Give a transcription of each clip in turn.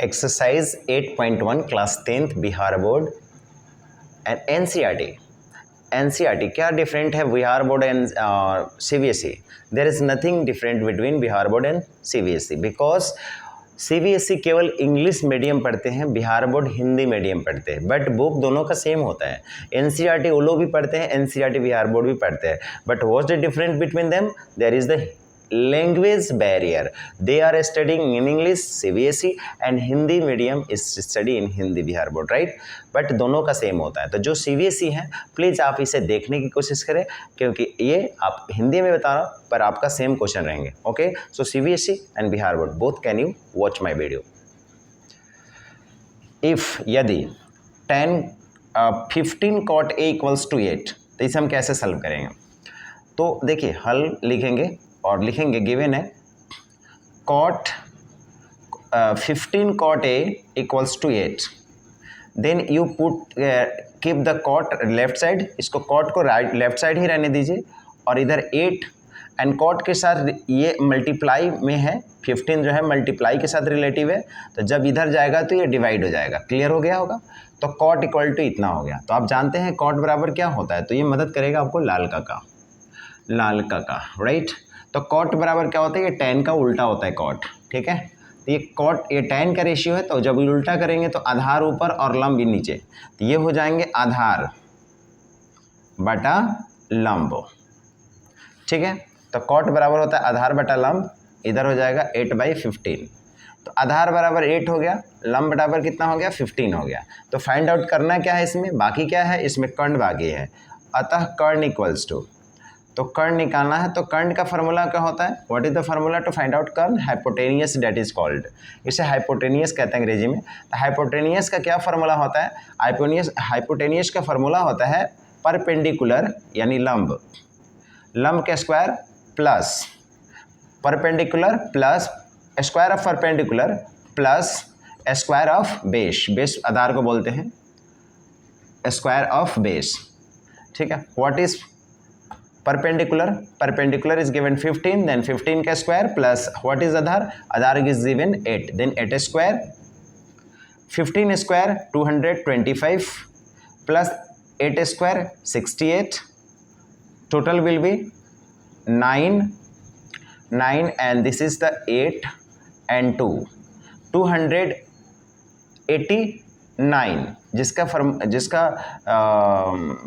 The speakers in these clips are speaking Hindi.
Exercise 8.1 class 10th Bihar board and NCERT. NCERT क्या डिफरेंट है Bihar board and CBSE? There is nothing different between Bihar board and CBSE because CBSE केवल इंग्लिश मीडियम पढ़ते हैं, बिहार बोर्ड हिंदी मीडियम पढ़ते हैं, बट बुक दोनों का सेम होता है। एनसीईआरटी वो लोग भी पढ़ते हैं, एनसीईआरटी बिहार बोर्ड भी पढ़ते हैं, but what's the difference between them? There is the language barrier. They are studying in English CBSE and Hindi medium is study in Hindi Bihar board, right? But दोनों का सेम होता है। तो जो CBSE है प्लीज़ आप इसे देखने की कोशिश करें, क्योंकि ये आप हिंदी में बता रहा हूँ पर आपका सेम क्वेश्चन रहेंगे। Okay, so CBSE and Bihar board both can you watch my video. If यदि 15 cot A इक्वल्स टू 8, तो इसे हम कैसे सॉल्व करेंगे? तो देखिए हल लिखेंगे और लिखेंगे गिवन है cot 15 cot A equals to 8, then you put keep the cot left side, इसको cot को राइट लेफ्ट साइड ही रहने दीजिए, और इधर 8 एंड cot के साथ ये मल्टीप्लाई में है, 15 जो है मल्टीप्लाई के साथ रिलेटिव है, तो जब इधर जाएगा तो ये डिवाइड हो जाएगा। क्लियर हो गया होगा? तो cot इक्वल टू इतना हो गया। तो आप जानते हैं cot बराबर क्या होता है, तो ये मदद करेगा आपको लाल का, राइट? तो कॉट बराबर क्या होता है? ये tan का उल्टा होता है कॉट, ठीक है? तो ये कॉट, ये tan का रेशियो है, तो जब उल्टा करेंगे तो आधार ऊपर और लंब भी नीचे, तो ये हो जाएंगे आधार बटा लंब, ठीक है? तो कॉट बराबर होता है आधार बटा लंब, इधर हो जाएगा 8/15। तो आधार बराबर 8 हो गया, लंब बराबर कितना हो गया? 15 हो गया। तो फाइंड आउट करना क्या है इसमें? बाकी क्या है इसमें? कर्ण बाकी है, अतः कर्ण इक्वल्स टू, तो कर्ण निकालना है। तो कर्ण का फार्मूला क्या होता है? What is the formula to find out कर्ण? हाइपोटेनियस, डेट इज कॉल्ड, इसे हाइपोटेनियस कहते हैं अंग्रेजी में। तो हाइपोटेनियस का क्या फार्मूला होता है? हाइपोटेनियस का फार्मूला होता है परपेंडिकुलर यानी लंब के square plus perpendicular plus square of perpendicular plus square of base आधार को बोलते हैं स्क्वायर ऑफ बेस, ठीक है? What is perpendicular is given 15, then 15 का square plus what is aadhar is given 8, then 8 square 15 square 225 plus 8 square 68, total will be 9 and this is the 8 and 2 289, जिसका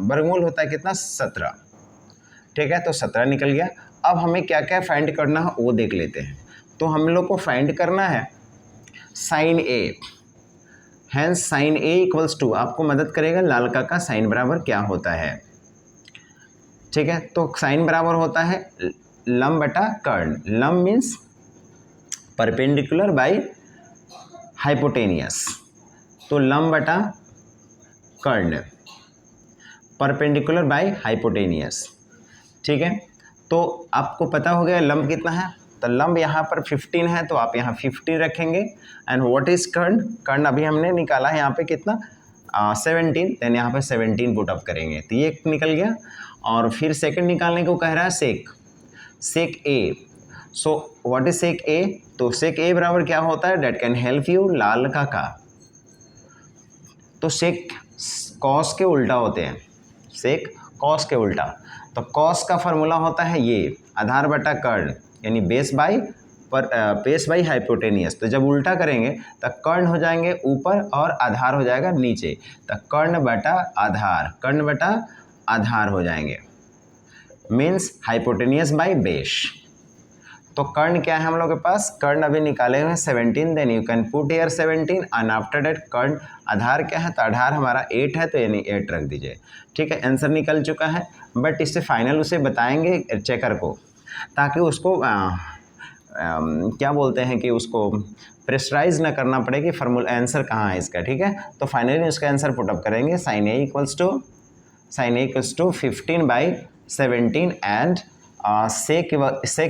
वर्गमूल होता है कितना? 17, ठीक है? तो 17 निकल गया। अब हमें क्या क्या फाइंड करना है वो देख लेते हैं। तो हम लोग को फाइंड करना है sine A, hence sine A equals to, आपको मदद करेगा लाल का साइन बराबर क्या होता है, ठीक है? तो साइन बराबर होता है लंब बटा कर्ण। लंब मीन्स परपेंडिकुलर बाई हाइपोटेनियस, तो लंब बटा कर्ण, परपेंडिकुलर बाई हाइपोटेनियस, ठीक है? तो आपको पता हो गया लंब कितना है। तो लंब यहाँ पर 15 है, तो आप यहाँ 15 रखेंगे। एंड व्हाट इज कर्ण? कर्ण अभी हमने निकाला है यहाँ पे कितना? 17, देन यहाँ पे 17 पुट अप करेंगे, तो ये निकल गया। और फिर सेकंड निकालने को कह रहा है सेक ए। सो व्हाट इज सेक ए? तो सेक ए बराबर क्या होता है? डेट कैन हेल्प यू लाल का। तो सेक कॉस के उल्टा होते हैं, सेक कॉस के उल्टा। तो कॉस का फार्मूला होता है ये आधार बटा कर्ण, यानी बेस बाई हाइपोटेनियस। तो जब उल्टा करेंगे तो कर्ण हो जाएंगे ऊपर और आधार हो जाएगा नीचे, तो कर्ण बटा आधार हो जाएंगे, मीन्स हाइपोटेनियस बाई बेस। तो कर्ण क्या है हम लोग के पास? कर्ण अभी निकाले हुए हैं 17, then you can put here 17 and after that कर्ण आधार क्या है? तो आधार हमारा 8 है, तो यानी 8 रख दीजिए, ठीक है? आंसर निकल चुका है। बट इससे फाइनल उसे बताएंगे चेकर को, ताकि उसको क्या बोलते हैं कि उसको प्रेशराइज ना करना पड़े कि फार्मूला आंसर कहाँ है इसका, ठीक है? तो फाइनली उसका आंसर पुटअप करेंगे sine A equals to 15/17 and sec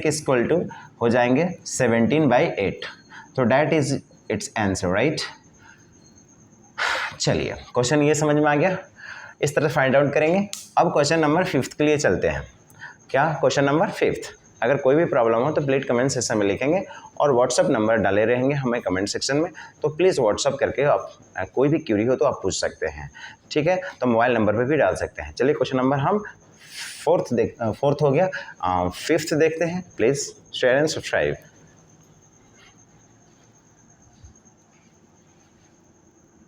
equal to हो जाएंगे 17/8। तो that is its answer, right? चलिए क्वेश्चन ये समझ में आ गया, इस तरह फाइंड आउट करेंगे। अब क्वेश्चन नंबर 5 के लिए चलते हैं। क्या? Question number 5। अगर कोई भी प्रॉब्लम हो तो प्लीज़ कमेंट सेक्शन में लिखेंगे और व्हाट्सअप नंबर डाले रहेंगे हमें कमेंट सेक्शन में, तो प्लीज़ व्हाट्सअप करके आप कोई भी क्यूरी हो तो आप पूछ सकते हैं, ठीक है। तो मोबाइल नंबर पे भी डाल सकते हैं। चलिए क्वेश्चन नंबर हम फोर्थ हो गया, फिफ्थ देखते हैं। Please share and subscribe.